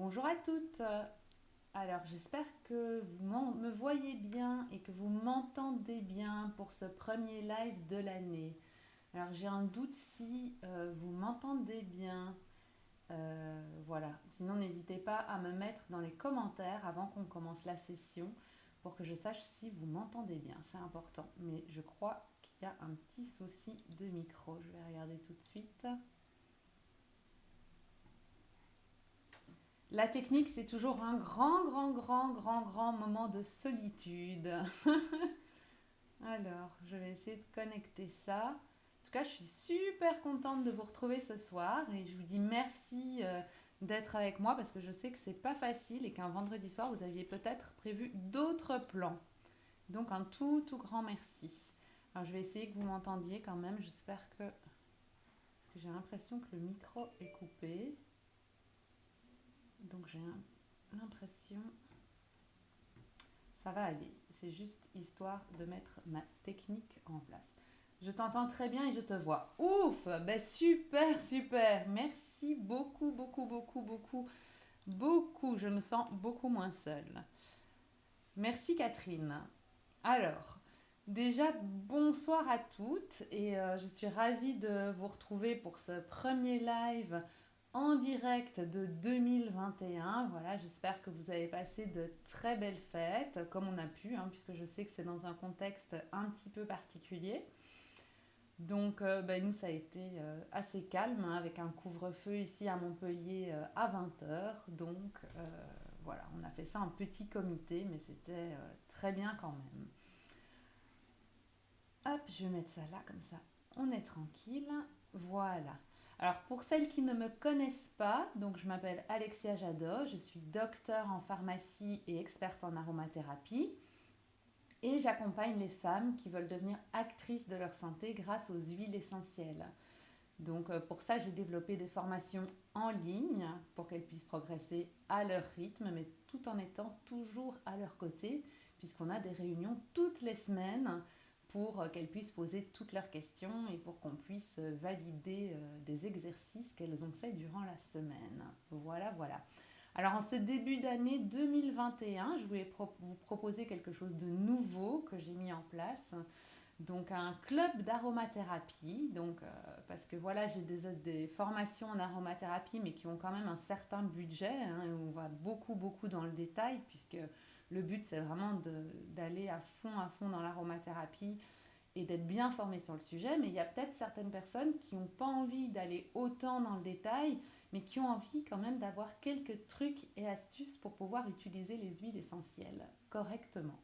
Bonjour à toutes. Alors, j'espère que me voyez bien et que vous m'entendez bien pour ce premier live de l'année. Alors, j'ai un doute si vous m'entendez bien. Voilà. Sinon, n'hésitez pas à me mettre dans les commentaires avant qu'on commence la session pour que je sache si vous m'entendez bien. C'est important. Mais je crois qu'il y a un petit souci de micro. Je vais regarder tout de suite. La technique, c'est toujours un grand moment de solitude. Alors, je vais essayer de connecter ça. En tout cas, je suis super contente de vous retrouver ce soir et je vous dis merci d'être avec moi parce que je sais que c'est pas facile et qu'un vendredi soir, vous aviez peut-être prévu d'autres plans. Donc, un tout grand merci. Alors, je vais essayer que vous m'entendiez quand même. J'espère que j'ai l'impression que le micro est coupé. Donc, j'ai l'impression ça va aller. C'est juste histoire de mettre ma technique en place. Je t'entends très bien et je te vois. Ouf, ben super. Merci beaucoup. Je me sens beaucoup moins seule. Merci Catherine. Alors, déjà bonsoir à toutes et je suis ravie de vous retrouver pour ce premier live en direct de 2021. Voilà, j'espère que vous avez passé de très belles fêtes, comme on a pu, hein, puisque je sais que c'est dans un contexte un petit peu particulier. Donc, nous, ça a été assez calme, hein, avec un couvre-feu ici à Montpellier à 20 heures. Donc, voilà, on a fait ça en petit comité, mais c'était très bien quand même. Hop, je vais mettre ça là, comme ça, on est tranquille. Voilà. Alors pour celles qui ne me connaissent pas, donc je m'appelle Alexia Jadot, je suis docteure en pharmacie et experte en aromathérapie et j'accompagne les femmes qui veulent devenir actrices de leur santé grâce aux huiles essentielles. Donc pour ça, j'ai développé des formations en ligne pour qu'elles puissent progresser à leur rythme, mais tout en étant toujours à leur côté, puisqu'on a des réunions toutes les semaines pour qu'elles puissent poser toutes leurs questions et pour qu'on puisse valider des exercices qu'elles ont fait durant la semaine. Voilà. Alors en ce début d'année 2021, je voulais vous proposer quelque chose de nouveau que j'ai mis en place. Donc un club d'aromathérapie, parce que voilà, j'ai des formations en aromathérapie, mais qui ont quand même un certain budget, hein, où on va beaucoup dans le détail, puisque le but c'est vraiment d'aller à fond dans l'aromathérapie et d'être bien formé sur le sujet, mais il y a peut-être certaines personnes qui n'ont pas envie d'aller autant dans le détail, mais qui ont envie quand même d'avoir quelques trucs et astuces pour pouvoir utiliser les huiles essentielles correctement.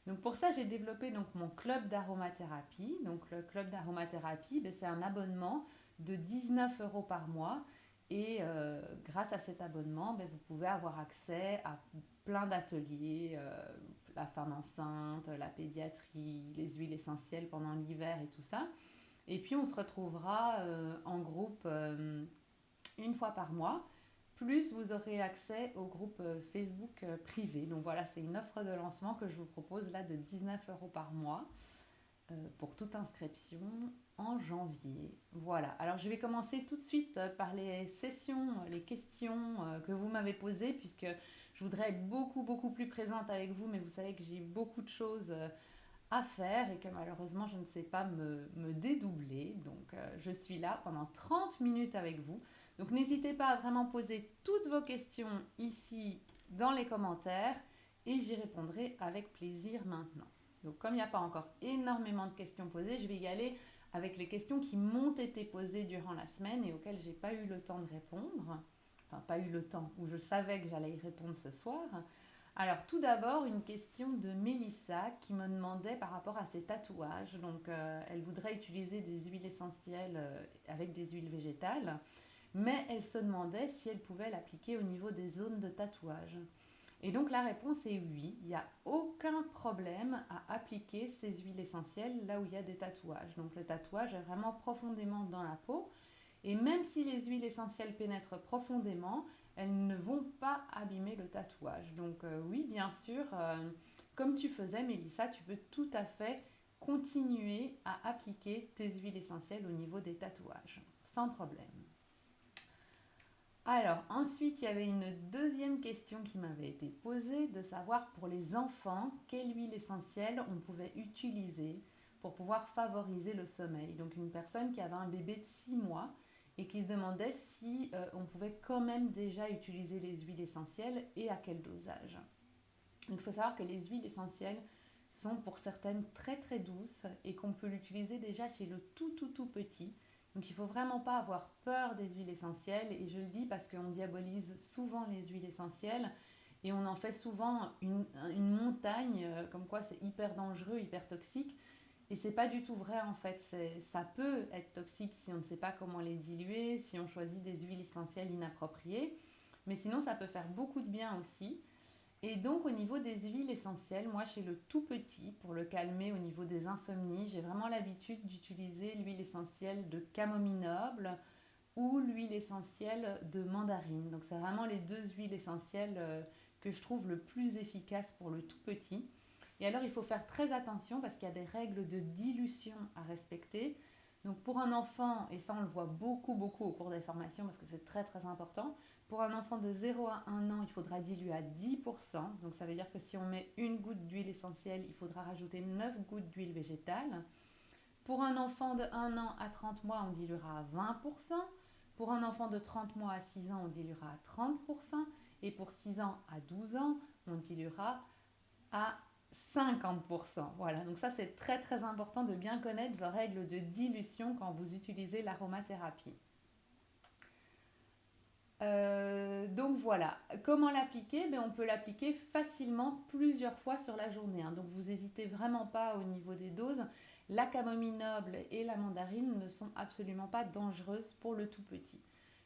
Donc pour ça, j'ai développé donc mon club d'aromathérapie. Donc le club d'aromathérapie, c'est un abonnement de 19 € par mois. Et grâce à cet abonnement, vous pouvez avoir accès à plein d'ateliers, la femme enceinte, la pédiatrie, les huiles essentielles pendant l'hiver et tout ça. Et puis on se retrouvera en groupe une fois par mois. Plus vous aurez accès au groupe Facebook privé. Donc voilà, c'est une offre de lancement que je vous propose là de 19 € par mois pour toute inscription en janvier. Voilà, alors je vais commencer tout de suite par les sessions, les questions que vous m'avez posées, puisque je voudrais être beaucoup plus présente avec vous, mais vous savez que j'ai beaucoup de choses à faire et que malheureusement je ne sais pas me dédoubler. Donc je suis là pendant 30 minutes avec vous. Donc n'hésitez pas à vraiment poser toutes vos questions ici dans les commentaires et j'y répondrai avec plaisir maintenant. Donc comme il n'y a pas encore énormément de questions posées, je vais y aller avec les questions qui m'ont été posées durant la semaine et auxquelles j'ai pas eu le temps de répondre. Enfin pas eu le temps, où je savais que j'allais y répondre ce soir. Alors tout d'abord, une question de Mélissa qui me demandait par rapport à ses tatouages. Donc elle voudrait utiliser des huiles essentielles avec des huiles végétales, mais elle se demandait si elle pouvait l'appliquer au niveau des zones de tatouage. Et donc la réponse est oui, il n'y a aucun problème à appliquer ces huiles essentielles là où il y a des tatouages. Donc le tatouage est vraiment profondément dans la peau et même si les huiles essentielles pénètrent profondément, elles ne vont pas abîmer le tatouage. Donc oui, bien sûr, comme tu faisais Mélissa, tu peux tout à fait continuer à appliquer tes huiles essentielles au niveau des tatouages, sans problème. Alors, ensuite, il y avait une deuxième question qui m'avait été posée, de savoir pour les enfants, quelle huile essentielle on pouvait utiliser pour pouvoir favoriser le sommeil. Donc, une personne qui avait un bébé de 6 mois et qui se demandait si on pouvait quand même déjà utiliser les huiles essentielles et à quel dosage. Il faut savoir que les huiles essentielles sont pour certaines très très douces et qu'on peut l'utiliser déjà chez le tout petit. Donc il ne faut vraiment pas avoir peur des huiles essentielles, et je le dis parce qu'on diabolise souvent les huiles essentielles et on en fait souvent une montagne, comme quoi c'est hyper dangereux, hyper toxique. Et c'est pas du tout vrai en fait. Ça peut être toxique si on ne sait pas comment les diluer, si on choisit des huiles essentielles inappropriées. Mais sinon, ça peut faire beaucoup de bien aussi. Et donc au niveau des huiles essentielles, moi chez le tout petit, pour le calmer au niveau des insomnies, j'ai vraiment l'habitude d'utiliser l'huile essentielle de camomille noble ou l'huile essentielle de mandarine. Donc c'est vraiment les deux huiles essentielles que je trouve le plus efficaces pour le tout petit. Et alors il faut faire très attention parce qu'il y a des règles de dilution à respecter. Donc pour un enfant, et ça on le voit beaucoup au cours des formations parce que c'est très très important, pour un enfant de 0 à 1 an, il faudra diluer à 10%. Donc ça veut dire que si on met une goutte d'huile essentielle, il faudra rajouter 9 gouttes d'huile végétale. Pour un enfant de 1 an à 30 mois, on diluera à 20%. Pour un enfant de 30 mois à 6 ans, on diluera à 30%. Et pour 6 ans à 12 ans, on diluera à 50%. Voilà, donc ça c'est très très important de bien connaître vos règles de dilution quand vous utilisez l'aromathérapie. Donc voilà, comment l'appliquer? On peut l'appliquer facilement plusieurs fois sur la journée, hein. Donc vous n'hésitez vraiment pas au niveau des doses. La camomille noble et la mandarine ne sont absolument pas dangereuses pour le tout petit.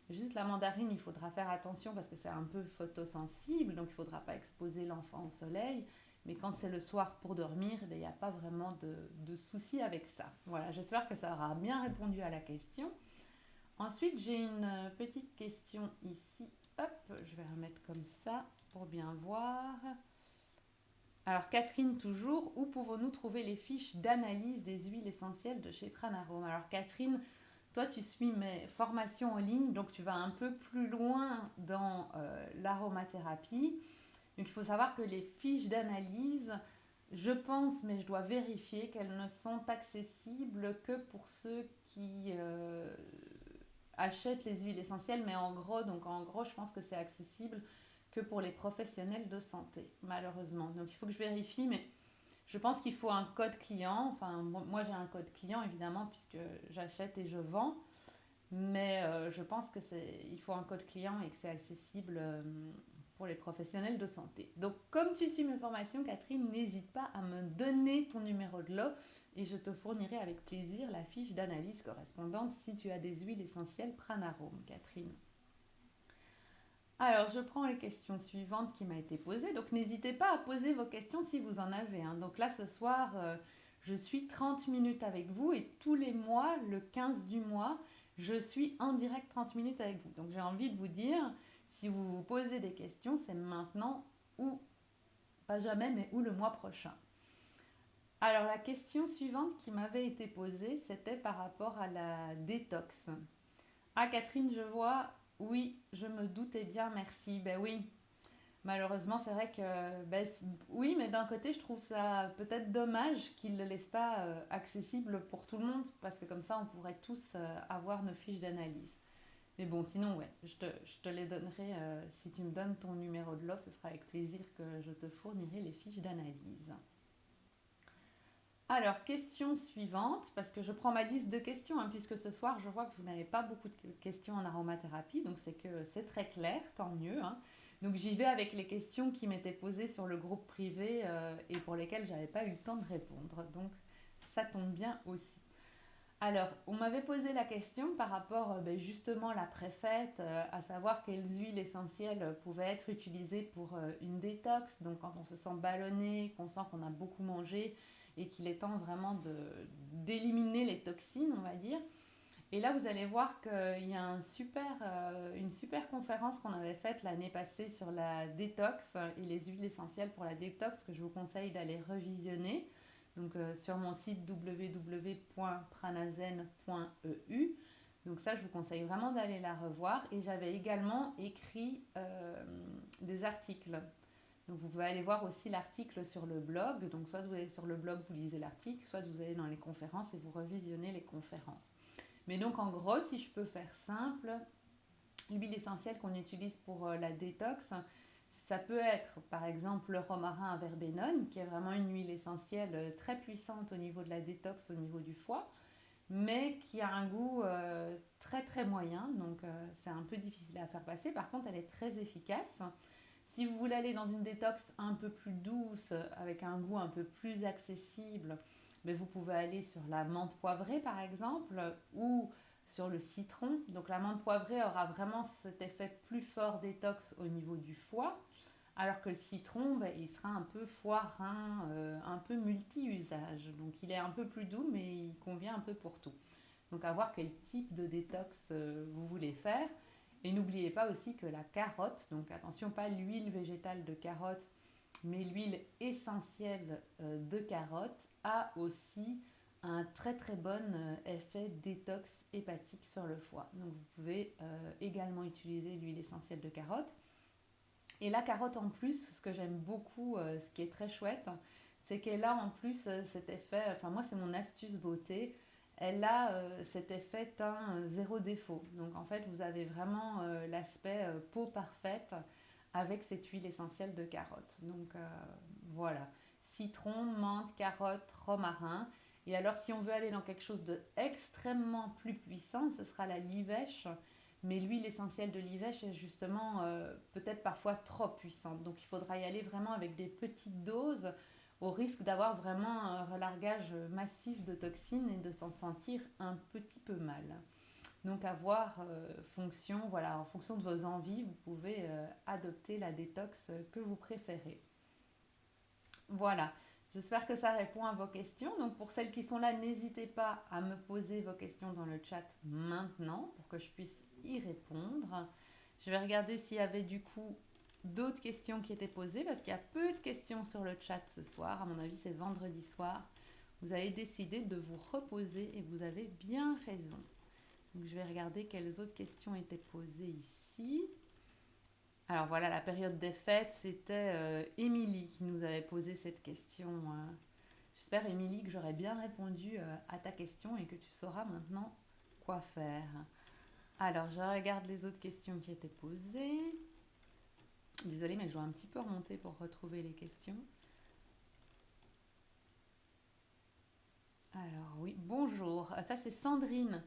Juste la mandarine, il faudra faire attention parce que c'est un peu photosensible, donc il ne faudra pas exposer l'enfant au soleil. Mais quand c'est le soir pour dormir, il n'y a pas vraiment de souci avec ça. Voilà, j'espère que ça aura bien répondu à la question. Ensuite, j'ai une petite question ici. Hop, je vais la remettre comme ça pour bien voir. Alors, Catherine, toujours, où pouvons-nous trouver les fiches d'analyse des huiles essentielles de chez Pranarome? Alors, Catherine, toi, tu suis mes formations en ligne, donc tu vas un peu plus loin dans l'aromathérapie. Donc, il faut savoir que les fiches d'analyse, je pense, mais je dois vérifier qu'elles ne sont accessibles que pour ceux qui achètent les huiles essentielles, mais en gros, donc en gros, je pense que c'est accessible que pour les professionnels de santé, malheureusement. Donc il faut que je vérifie, mais je pense qu'il faut un code client. Enfin, moi j'ai un code client évidemment puisque j'achète et je vends, mais je pense que il faut un code client et que c'est accessible pour les professionnels de santé. Donc comme tu suis mes formations, Catherine, n'hésite pas à me donner ton numéro de lot et je te fournirai avec plaisir la fiche d'analyse correspondante si tu as des huiles essentielles Pranarome, Catherine. Alors, je prends les questions suivantes qui m'ont été posées. Donc, n'hésitez pas à poser vos questions si vous en avez, hein. Donc là, ce soir, je suis 30 minutes avec vous et tous les mois, le 15 du mois, je suis en direct 30 minutes avec vous. Donc, j'ai envie de vous dire, si vous vous posez des questions, c'est maintenant ou pas jamais, mais ou le mois prochain. Alors, la question suivante qui m'avait été posée, c'était par rapport à la détox. Ah, Catherine, je vois. Oui, je me doutais bien, merci. Ben oui, malheureusement, c'est vrai que, oui, mais d'un côté, je trouve ça peut-être dommage qu'ils ne le laissent pas accessible pour tout le monde, parce que comme ça, on pourrait tous avoir nos fiches d'analyse. Mais bon, sinon, ouais, je te les donnerai. Si tu me donnes ton numéro de lot, ce sera avec plaisir que je te fournirai les fiches d'analyse. Alors, question suivante, parce que je prends ma liste de questions, hein, puisque ce soir, je vois que vous n'avez pas beaucoup de questions en aromathérapie, donc c'est que c'est très clair, tant mieux, hein. Donc j'y vais avec les questions qui m'étaient posées sur le groupe privé et pour lesquelles j'avais pas eu le temps de répondre. Donc ça tombe bien aussi. Alors, on m'avait posé la question par rapport justement à la préfète, à savoir quelles huiles essentielles pouvaient être utilisées pour une détox. Donc, quand on se sent ballonné, qu'on sent qu'on a beaucoup mangé et qu'il est temps vraiment d'éliminer les toxines, on va dire. Et là, vous allez voir qu'il y a une super conférence qu'on avait faite l'année passée sur la détox et les huiles essentielles pour la détox que je vous conseille d'aller revisionner. Donc sur mon site www.pranazen.eu. Donc ça, je vous conseille vraiment d'aller la revoir. Et j'avais également écrit des articles. Donc vous pouvez aller voir aussi l'article sur le blog. Donc soit vous allez sur le blog, vous lisez l'article, soit vous allez dans les conférences et vous revisionnez les conférences. Mais donc en gros, si je peux faire simple, l'huile essentielle qu'on utilise pour la détox, ça peut être par exemple le romarin à verbenone, qui est vraiment une huile essentielle très puissante au niveau de la détox, au niveau du foie, mais qui a un goût très très moyen, donc c'est un peu difficile à faire passer. Par contre, elle est très efficace. Si vous voulez aller dans une détox un peu plus douce, avec un goût un peu plus accessible, mais vous pouvez aller sur la menthe poivrée par exemple, ou sur le citron. Donc la menthe poivrée aura vraiment cet effet plus fort détox au niveau du foie, alors que le citron, ben, il sera un peu foie-rein, un peu multi-usage. Donc il est un peu plus doux, mais il convient un peu pour tout. Donc à voir quel type de détox vous voulez faire. Et n'oubliez pas aussi que la carotte, donc attention, pas l'huile végétale de carotte, mais l'huile essentielle de carotte a aussi un très très bon effet détox hépatique sur le foie. Donc vous pouvez également utiliser l'huile essentielle de carotte. Et la carotte en plus, ce que j'aime beaucoup, ce qui est très chouette, c'est qu'elle a en plus cet effet, enfin moi c'est mon astuce beauté, elle a cet effet teint zéro défaut. Donc en fait vous avez vraiment l'aspect peau parfaite avec cette huile essentielle de carotte. Donc voilà, citron, menthe, carotte, romarin. Et alors si on veut aller dans quelque chose d'extrêmement plus puissant, ce sera la livèche, mais l'huile essentielle de l'ivèche est justement peut-être parfois trop puissante. Donc il faudra y aller vraiment avec des petites doses au risque d'avoir vraiment un relargage massif de toxines et de s'en sentir un petit peu mal. Donc à voir voilà, en fonction de vos envies, vous pouvez adopter la détox que vous préférez. Voilà, j'espère que ça répond à vos questions. Donc pour celles qui sont là, n'hésitez pas à me poser vos questions dans le chat maintenant pour que je puisse y répondre. Je vais regarder s'il y avait du coup d'autres questions qui étaient posées parce qu'il y a peu de questions sur le chat ce soir. À mon avis, c'est vendredi soir. Vous avez décidé de vous reposer et vous avez bien raison. Donc je vais regarder quelles autres questions étaient posées ici. Alors voilà, la période des fêtes, c'était Émilie qui nous avait posé cette question. J'espère, Émilie, que j'aurai bien répondu à ta question et que tu sauras maintenant quoi faire. Alors, je regarde les autres questions qui étaient posées. Désolée, mais je dois un petit peu remonter pour retrouver les questions. Alors oui, bonjour. Ça, c'est Sandrine.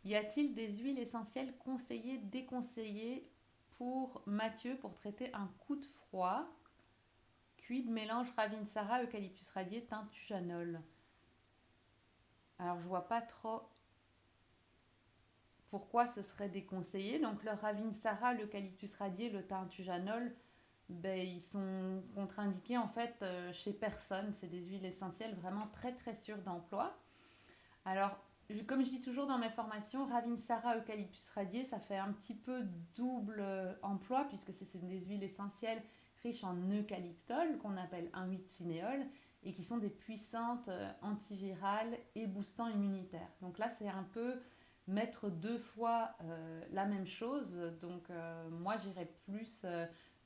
Y a-t-il des huiles essentielles conseillées, déconseillées pour Mathieu pour traiter un coup de froid? Cuide, mélange Ravinsara, eucalyptus radié, thym, tujanol. Alors je vois pas trop pourquoi ce serait déconseillé. Donc le Ravinsara, l'eucalyptus radié, le thym, tujanol, ben, ils sont contre-indiqués en fait chez personne. C'est des huiles essentielles vraiment très très sûres d'emploi. Alors comme je dis toujours dans mes formations, Ravinsara, eucalyptus radié, ça fait un petit peu double emploi puisque c'est des huiles essentielles riches en eucalyptol qu'on appelle 1,8-cinéole et qui sont des puissantes antivirales et boostants immunitaires. Donc là, c'est un peu mettre deux fois la même chose. Donc moi, j'irais plus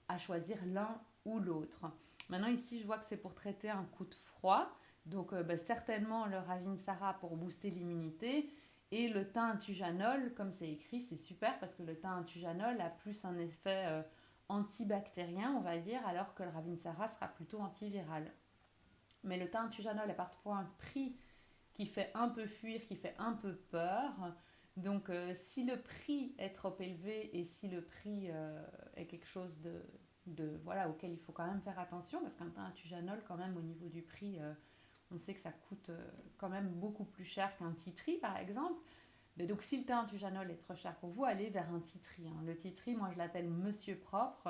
à choisir l'un ou l'autre. Maintenant, ici, je vois que c'est pour traiter un coup de froid. Donc certainement le Ravinsara pour booster l'immunité. Et le thym tujanol, comme c'est écrit, c'est super parce que le thym tujanol a plus un effet antibactérien, on va dire, alors que le Ravinsara sera plutôt antiviral. Mais le thym tujanol a parfois un prix qui fait un peu fuir, qui fait un peu peur. Donc si le prix est trop élevé et si le prix est quelque chose voilà, auquel il faut quand même faire attention, parce qu'un thym tujanol, quand même, au niveau du prix, on sait que ça coûte quand même beaucoup plus cher qu'un titri, par exemple. Mais donc si le thym tujanol est trop cher pour vous, allez vers un titri. Hein. Le titri, moi je l'appelle Monsieur Propre.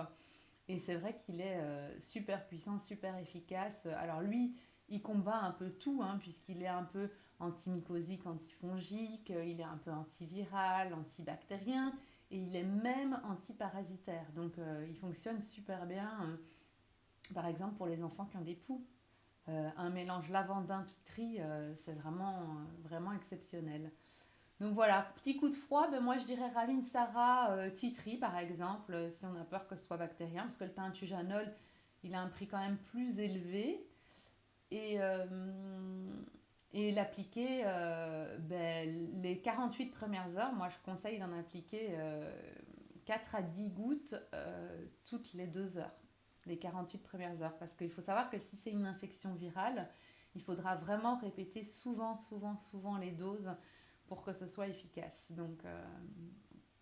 Et c'est vrai qu'il est super puissant, super efficace. Alors lui, il combat un peu tout, hein, puisqu'il est un peu antimycosique, antifongique, il est un peu antiviral, antibactérien, et il est même antiparasitaire. Donc il fonctionne super bien, par exemple pour les enfants qui ont des poux. Un mélange lavandin-titri, c'est vraiment, vraiment exceptionnel. Donc voilà, petit coup de froid, ben moi je dirais Ravinsara Tea Tree par exemple, si on a peur que ce soit bactérien, parce que le thym-tujanol, il a un prix quand même plus élevé. Et, euh, et l'appliquer ben, les 48 premières heures, moi je conseille d'en appliquer 4 à 10 gouttes toutes les 2 heures, les 48 premières heures. Parce qu'il faut savoir que si c'est une infection virale, il faudra vraiment répéter souvent, souvent, souvent les doses pour que ce soit efficace. Donc,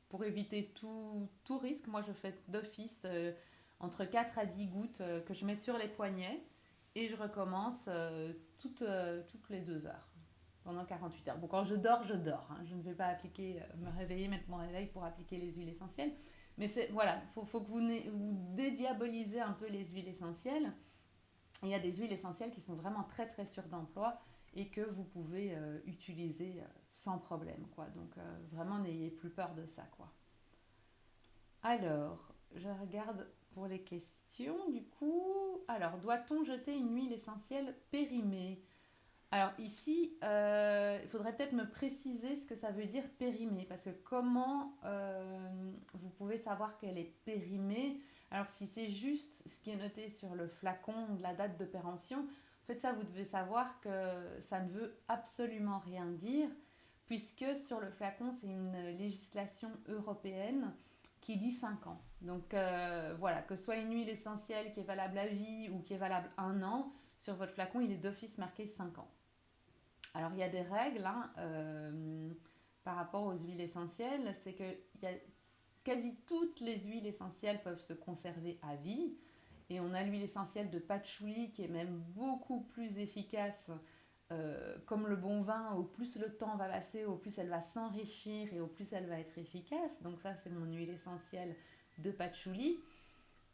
pour éviter tout risque, moi je fais d'office entre 4 à 10 gouttes que je mets sur les poignets et je recommence toutes les 2 heures pendant 48 heures. Bon, quand je dors. Hein. Je ne vais pas appliquer, me réveiller, mettre mon réveil pour appliquer les huiles essentielles. Mais c'est, voilà, faut que vous dédiabolisez un peu les huiles essentielles. Il y a des huiles essentielles qui sont vraiment très très sûres d'emploi et que vous pouvez utiliser sans problème, quoi. Donc vraiment n'ayez plus peur de ça, quoi. Alors, je regarde pour les questions du coup. Alors, doit-on jeter une huile essentielle périmée? Alors ici, il faudrait peut-être me préciser ce que ça veut dire périmée, parce que comment vous pouvez savoir qu'elle est périmée? Alors si c'est juste ce qui est noté sur le flacon de la date de péremption, en fait ça vous devez savoir que ça ne veut absolument rien dire, puisque sur le flacon c'est une législation européenne qui dit 5 ans. Donc voilà, que ce soit une huile essentielle qui est valable à vie ou qui est valable 1 an, sur votre flacon il est d'office marqué 5 ans. Alors il y a des règles hein, par rapport aux huiles essentielles, c'est que y a, quasi toutes les huiles essentielles peuvent se conserver à vie. Et on a l'huile essentielle de patchouli qui est même beaucoup plus efficace. Comme le bon vin, au plus le temps va passer, au plus elle va s'enrichir et au plus elle va être efficace. Donc ça, c'est mon huile essentielle de patchouli.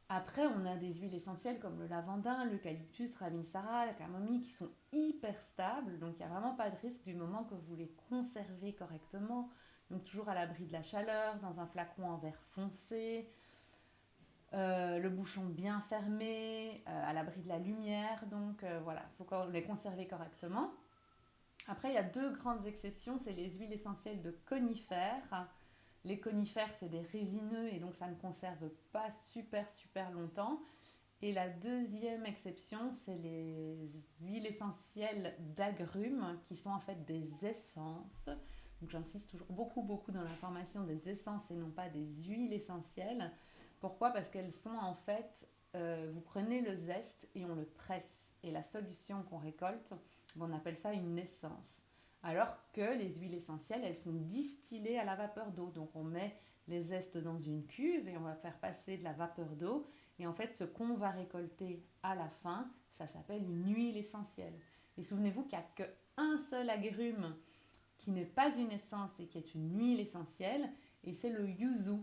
Après, on a des huiles essentielles comme le lavandin, l'eucalyptus, ravinsara, la camomille qui sont hyper stables. Donc, il n'y a vraiment pas de risque du moment que vous les conservez correctement. Donc, toujours à l'abri de la chaleur, dans un flacon en verre foncé, le bouchon bien fermé, à l'abri de la lumière. Donc, voilà, il faut les conserver correctement. Après, il y a deux grandes exceptions, c'est les huiles essentielles de conifères. Les conifères, c'est des résineux et donc ça ne conserve pas super super longtemps. Et la deuxième exception, c'est les huiles essentielles d'agrumes qui sont en fait des essences. Donc j'insiste toujours beaucoup beaucoup dans l'information des essences et non pas des huiles essentielles. Pourquoi? Parce qu'elles sont en fait, vous prenez le zeste et on le presse. Et la solution qu'on récolte, on appelle ça une essence. Alors que les huiles essentielles, elles sont distillées à la vapeur d'eau. Donc on met les zestes dans une cuve et on va faire passer de la vapeur d'eau. Et en fait, ce qu'on va récolter à la fin, ça s'appelle une huile essentielle. Et souvenez-vous qu'il n'y a qu'un seul agrume qui n'est pas une essence et qui est une huile essentielle, et c'est le yuzu.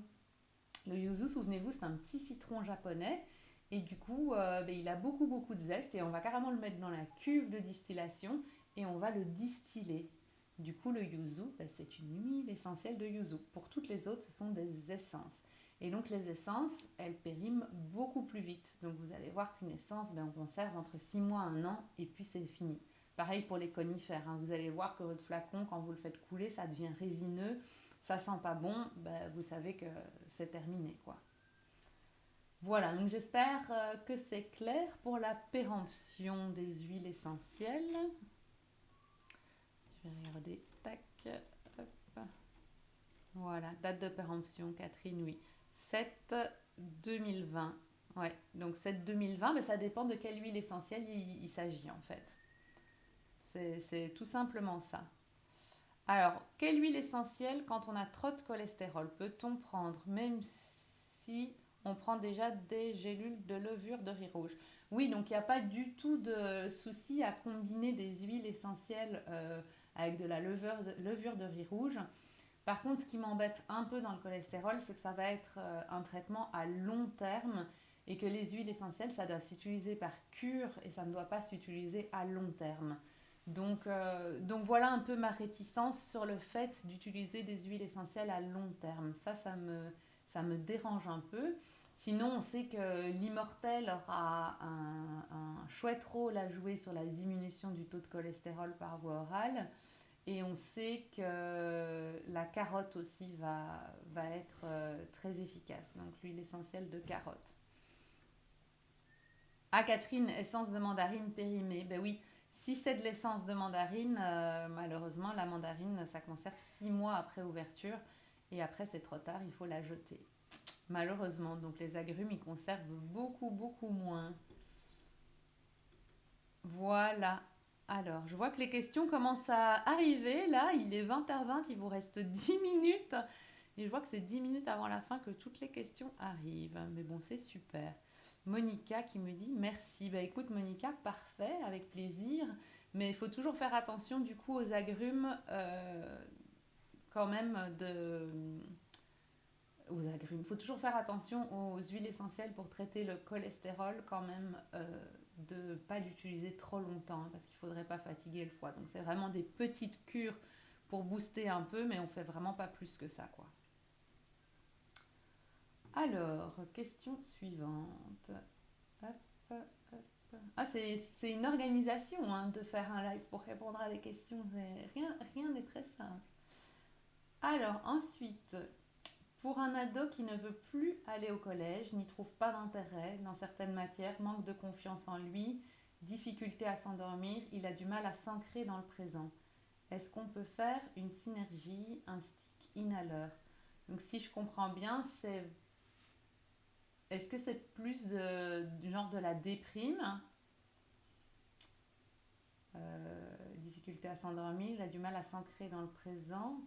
Le yuzu, souvenez-vous, c'est un petit citron japonais. Et du coup, il a beaucoup, beaucoup de zeste. Et on va carrément le mettre dans la cuve de distillation et on va le distiller. Du coup, le yuzu, c'est une huile essentielle de yuzu. Pour toutes les autres, ce sont des essences. Et donc, les essences, elles périment beaucoup plus vite. Donc, vous allez voir qu'une essence, on conserve entre 6 mois et 1 an et puis c'est fini. Pareil pour les conifères. Hein. Vous allez voir que votre flacon, quand vous le faites couler, ça devient résineux. Ça sent pas bon. Vous savez que c'est terminé, quoi. Voilà, donc j'espère que c'est clair pour la péremption des huiles essentielles. Je vais regarder, tac, hop. Voilà, date de péremption, Catherine, oui. 7 2020. Ouais, donc 7 2020, mais ça dépend de quelle huile essentielle il s'agit en fait. C'est tout simplement ça. Alors, quelle huile essentielle quand on a trop de cholestérol peut-on prendre même si on prend déjà des gélules de levure de riz rouge? Oui, donc il n'y a pas du tout de souci à combiner des huiles essentielles avec de la levure de riz rouge. Par contre, ce qui m'embête un peu dans le cholestérol, c'est que ça va être un traitement à long terme et que les huiles essentielles, ça doit s'utiliser par cure et ça ne doit pas s'utiliser à long terme. Donc voilà un peu ma réticence sur le fait d'utiliser des huiles essentielles à long terme. Ça me dérange un peu. Sinon, on sait que l'immortel aura un chouette rôle à jouer sur la diminution du taux de cholestérol par voie orale. Et on sait que la carotte aussi va être très efficace. Donc l'huile essentielle de carotte. Ah Catherine, essence de mandarine périmée. Ben oui, si c'est de l'essence de mandarine, malheureusement la mandarine ça conserve 6 mois après ouverture et après c'est trop tard, il faut la jeter. Malheureusement, donc les agrumes ils conservent beaucoup beaucoup moins. Voilà. Alors, je vois que les questions commencent à arriver. Là, il est 20h20, il vous reste 10 minutes. Et je vois que c'est 10 minutes avant la fin que toutes les questions arrivent. Mais bon, c'est super. Monica qui me dit merci. Bah écoute Monica, parfait, avec plaisir. Mais il faut toujours faire attention du coup aux agrumes quand même aux agrumes. Il faut toujours faire attention aux huiles essentielles pour traiter le cholestérol quand même de ne pas l'utiliser trop longtemps hein, parce qu'il ne faudrait pas fatiguer le foie. Donc c'est vraiment des petites cures pour booster un peu mais on fait vraiment pas plus que ça quoi. Alors, question suivante. Hop, hop. Ah, c'est une organisation hein, de faire un live pour répondre à des questions. Rien n'est très simple. Alors, ensuite, pour un ado qui ne veut plus aller au collège, n'y trouve pas d'intérêt dans certaines matières, manque de confiance en lui, difficulté à s'endormir, il a du mal à s'ancrer dans le présent. Est-ce qu'on peut faire une synergie, un stick inhaler? Donc si je comprends bien, c'est est-ce que c'est plus du genre de la déprime, difficulté à s'endormir, il a du mal à s'ancrer dans le présent.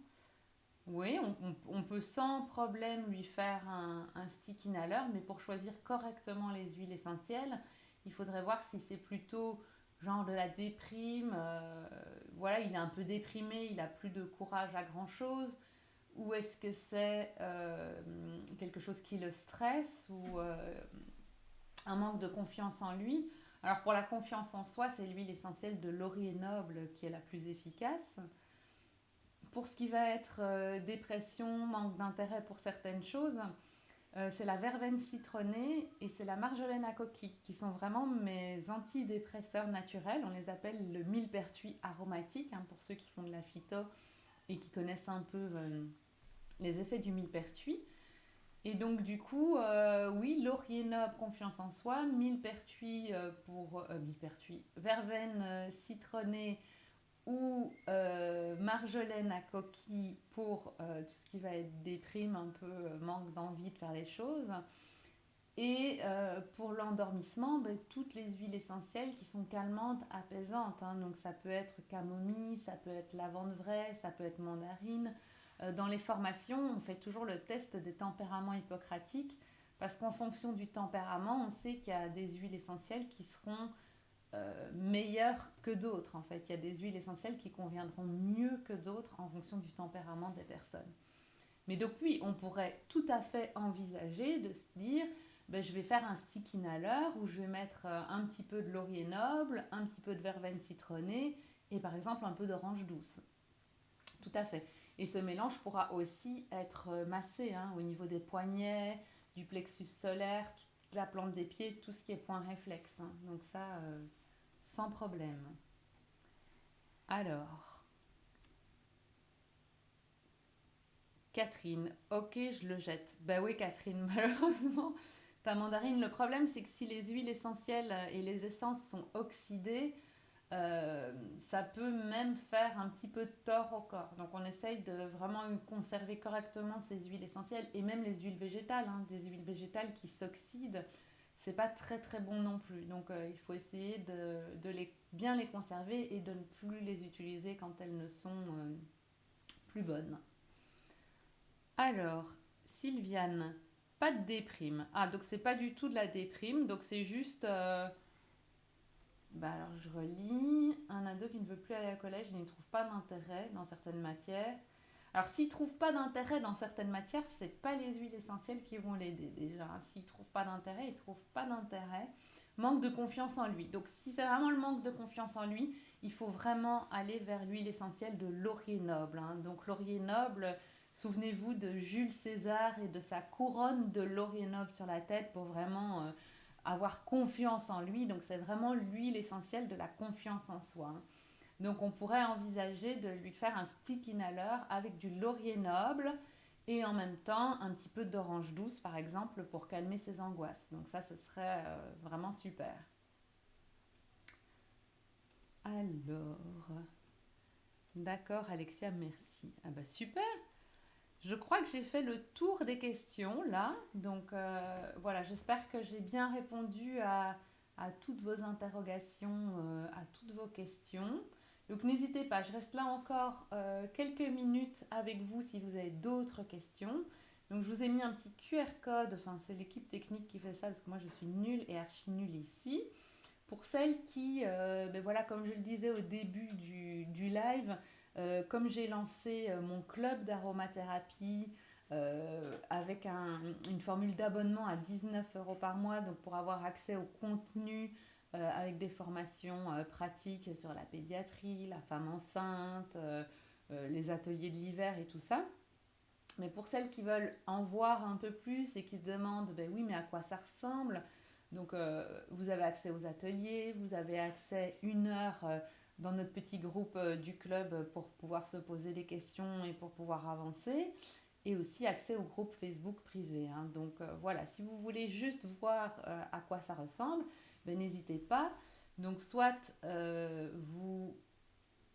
Oui, on peut sans problème lui faire un stick inhaler, mais pour choisir correctement les huiles essentielles, il faudrait voir si c'est plutôt genre de la déprime, voilà, il est un peu déprimé, il a plus de courage à grand chose, ou est-ce que c'est quelque chose qui le stresse ou un manque de confiance en lui. Alors pour la confiance en soi, c'est l'huile essentielle de laurier noble qui est la plus efficace. Pour ce qui va être dépression, manque d'intérêt pour certaines choses, c'est la verveine citronnée et c'est la marjolaine à coquille qui sont vraiment mes antidépresseurs naturels. On les appelle le millepertuis aromatique hein, pour ceux qui font de la phyto et qui connaissent un peu les effets du millepertuis. Et donc du coup, oui, laurier noble, confiance en soi, millepertuis millepertuis, verveine citronnée ou marjolaine à coquille pour tout ce qui va être déprime, un peu manque d'envie de faire les choses. Et pour l'endormissement, ben, toutes les huiles essentielles qui sont calmantes, apaisantes. Hein. Donc ça peut être camomille, ça peut être lavande vraie, ça peut être mandarine. Dans les formations, on fait toujours le test des tempéraments hippocratiques parce qu'en fonction du tempérament, on sait qu'il y a des huiles essentielles qui seront meilleures que d'autres. En fait, il y a des huiles essentielles qui conviendront mieux que d'autres en fonction du tempérament des personnes. Mais donc oui, on pourrait tout à fait envisager de se dire ben, je vais faire un stick inhaler où je vais mettre un petit peu de laurier noble, un petit peu de verveine citronnée et par exemple un peu d'orange douce. Tout à fait. Et ce mélange pourra aussi être massé hein, au niveau des poignets, du plexus solaire, toute la plante des pieds, tout ce qui est point réflexe. Hein. Donc ça, sans problème. Alors, Catherine, ok, je le jette. Bah oui, Catherine, malheureusement, ta mandarine, le problème c'est que si les huiles essentielles et les essences sont oxydées, ça peut même faire un petit peu de tort au corps. Donc on essaye de vraiment conserver correctement ces huiles essentielles et même les huiles végétales, hein, des huiles végétales qui s'oxydent, c'est pas très très bon non plus. Donc il faut essayer bien les conserver et de ne plus les utiliser quand elles ne sont plus bonnes. Alors, Sylviane, pas de déprime. Ah, donc c'est pas du tout de la déprime, donc c'est juste. Bah alors je relis. Un ado qui ne veut plus aller au collège, il n'y trouve pas d'intérêt dans certaines matières. Alors s'il ne trouve pas d'intérêt dans certaines matières, c'est pas les huiles essentielles qui vont l'aider déjà. S'il ne trouve pas d'intérêt, il ne trouve pas d'intérêt. Manque de confiance en lui. Donc si c'est vraiment le manque de confiance en lui, il faut vraiment aller vers l'huile essentielle de laurier noble. Hein. Donc laurier noble, souvenez-vous de Jules César et de sa couronne de laurier noble sur la tête pour vraiment avoir confiance en lui. Donc c'est vraiment l'huile essentielle de la confiance en soi. Hein. Donc on pourrait envisager de lui faire un stick inhaler avec du laurier noble et en même temps un petit peu d'orange douce par exemple pour calmer ses angoisses. Donc ça, ce serait vraiment super. Alors, d'accord Alexia, merci. Ah bah super. Je crois que j'ai fait le tour des questions là. Donc voilà, j'espère que j'ai bien répondu à toutes vos interrogations, à toutes vos questions. Donc n'hésitez pas, je reste là encore quelques minutes avec vous si vous avez d'autres questions. Donc je vous ai mis un petit QR code, enfin c'est l'équipe technique qui fait ça parce que moi je suis nulle et archi nulle ici. Pour celles qui, ben voilà, comme je le disais au début du live, comme j'ai lancé mon club d'aromathérapie avec une formule d'abonnement à 19 € par mois, donc pour avoir accès au contenu avec des formations pratiques sur la pédiatrie, la femme enceinte, les ateliers de l'hiver et tout ça. Mais pour celles qui veulent en voir un peu plus et qui se demandent, ben oui, mais à quoi ça ressemble? Donc, vous avez accès aux ateliers, vous avez accès 1 heure dans notre petit groupe du club pour pouvoir se poser des questions et pour pouvoir avancer. Et aussi accès au groupe Facebook privé, hein. Donc, voilà, si vous voulez juste voir à quoi ça ressemble, ben, n'hésitez pas. Donc, soit vous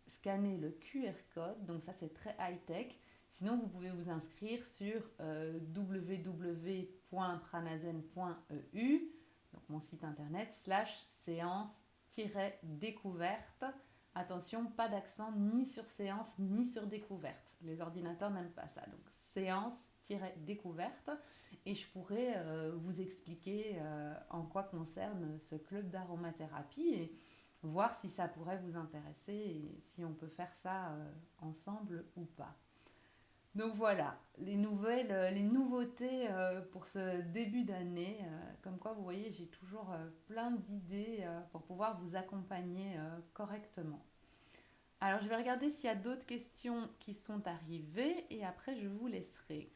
scannez le QR code, donc ça c'est très high-tech. Sinon, vous pouvez vous inscrire sur www.pranazen.eu, donc mon site internet, /séance-découverte. Attention, pas d'accent ni sur séance ni sur découverte. Les ordinateurs n'aiment pas ça. Donc, séance-découverte. Et je pourrais vous expliquer en quoi concerne ce club d'aromathérapie et voir si ça pourrait vous intéresser et si on peut faire ça ensemble ou pas. Donc voilà, les nouveautés pour ce début d'année. Comme quoi, vous voyez, j'ai toujours plein d'idées pour pouvoir vous accompagner correctement. Alors, je vais regarder s'il y a d'autres questions qui sont arrivées et après, je vous laisserai.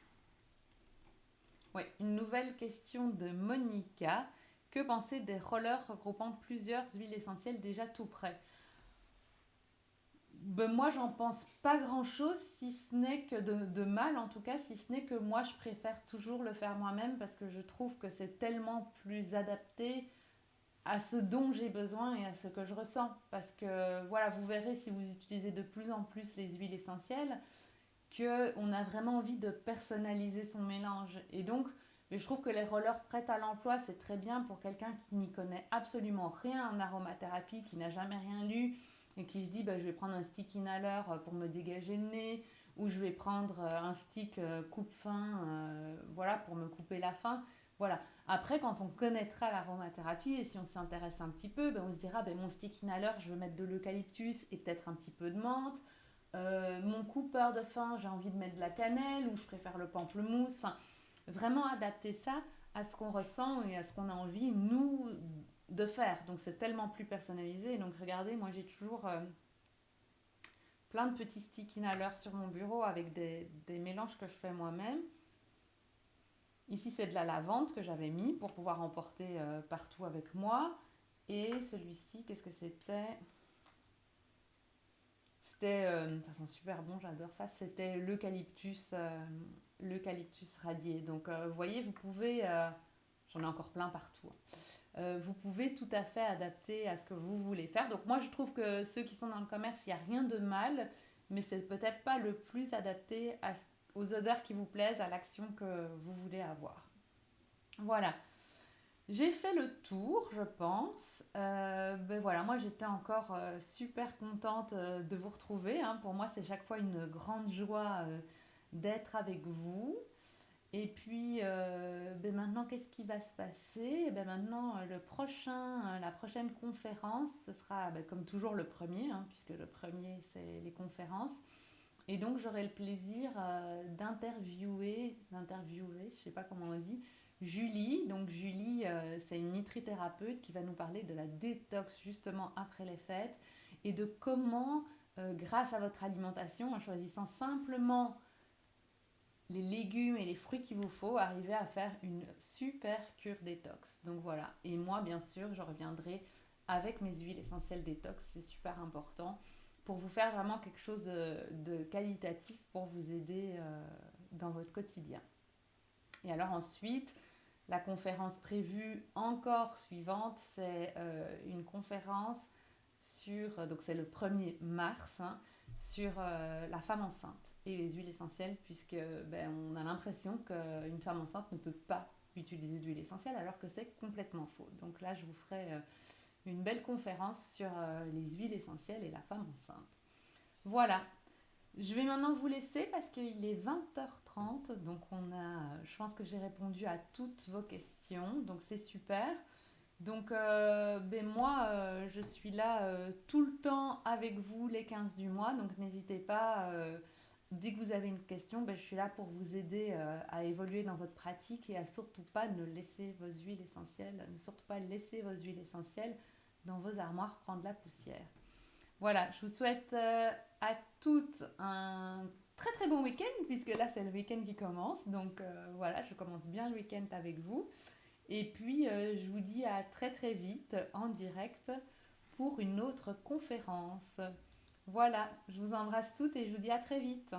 Oui, une nouvelle question de Monica. Que penser des rollers regroupant plusieurs huiles essentielles déjà tout prêts? Ben, moi, j'en pense pas grand-chose, si ce n'est que de mal, en tout cas, si ce n'est que moi, je préfère toujours le faire moi-même parce que je trouve que c'est tellement plus adapté à ce dont j'ai besoin et à ce que je ressens. Parce que, voilà, vous verrez si vous utilisez de plus en plus les huiles essentielles, qu'on a vraiment envie de personnaliser son mélange. Et donc, je trouve que les rollers prêts à l'emploi, c'est très bien pour quelqu'un qui n'y connaît absolument rien en aromathérapie, qui n'a jamais rien lu et qui se dit bah, je vais prendre un stick inhaler pour me dégager le nez ou je vais prendre un stick coupe-fin voilà, pour me couper la faim. Voilà. Après, quand on connaîtra l'aromathérapie et si on s'intéresse un petit peu, ben on se dira ben mon stick inhaler, je veux mettre de l'eucalyptus et peut-être un petit peu de menthe. Mon coupeur de faim, j'ai envie de mettre de la cannelle ou je préfère le pamplemousse. Enfin, vraiment adapter ça à ce qu'on ressent et à ce qu'on a envie, nous, de faire. Donc, c'est tellement plus personnalisé. Donc, regardez, moi, j'ai toujours plein de petits sticks inhalers sur mon bureau avec des mélanges que je fais moi-même. Ici, c'est de la lavande que j'avais mis pour pouvoir emporter partout avec moi. Et celui-ci, qu'est-ce que c'était? C'était, ça sent super bon, j'adore ça. C'était l'eucalyptus radié. Donc, vous voyez, vous pouvez, j'en ai encore plein partout, hein. Vous pouvez tout à fait adapter à ce que vous voulez faire. Donc, moi, je trouve que ceux qui sont dans le commerce, il n'y a rien de mal, mais c'est peut-être pas le plus adapté aux odeurs qui vous plaisent, à l'action que vous voulez avoir. Voilà. J'ai fait le tour, je pense. Ben voilà, moi j'étais encore super contente de vous retrouver, hein. Pour moi, c'est chaque fois une grande joie d'être avec vous. Et puis, ben maintenant, qu'est-ce qui va se passer? Ben maintenant, la prochaine conférence, ce sera ben, comme toujours le premier, hein, puisque le premier, c'est les conférences. Et donc, j'aurai le plaisir d'interviewer, je ne sais pas comment on dit, Julie. Donc, Julie, c'est une nitrithérapeute qui va nous parler de la détox justement après les fêtes et de comment, grâce à votre alimentation, en choisissant simplement les légumes et les fruits qu'il vous faut, arriver à faire une super cure détox. Donc voilà. Et moi, bien sûr, je reviendrai avec mes huiles essentielles détox, c'est super important. pour vous faire vraiment quelque chose de qualitatif pour vous aider dans votre quotidien. Et alors ensuite, la conférence prévue encore suivante, c'est une conférence sur, donc c'est le 1er mars, hein, sur la femme enceinte et les huiles essentielles, puisque on a l'impression qu'une femme enceinte ne peut pas utiliser d'huile essentielle alors que c'est complètement faux. Donc là, je vous ferai une belle conférence sur les huiles essentielles et la femme enceinte. Voilà, je vais maintenant vous laisser parce qu'il est 20h30, donc je pense que j'ai répondu à toutes vos questions, donc c'est super. Donc moi, je suis là tout le temps avec vous les 15 du mois, donc n'hésitez pas, dès que vous avez une question, je suis là pour vous aider à évoluer dans votre pratique et à surtout pas ne laisser vos huiles essentielles, ne surtout pas laisser vos huiles essentielles dans vos armoires prendre la poussière. Voilà, je vous souhaite à toutes un très très bon week-end, puisque là c'est le week-end qui commence. Donc voilà, je commence bien le week-end avec vous. Et puis je vous dis à très très vite en direct pour une autre conférence. Voilà, je vous embrasse toutes et je vous dis à très vite.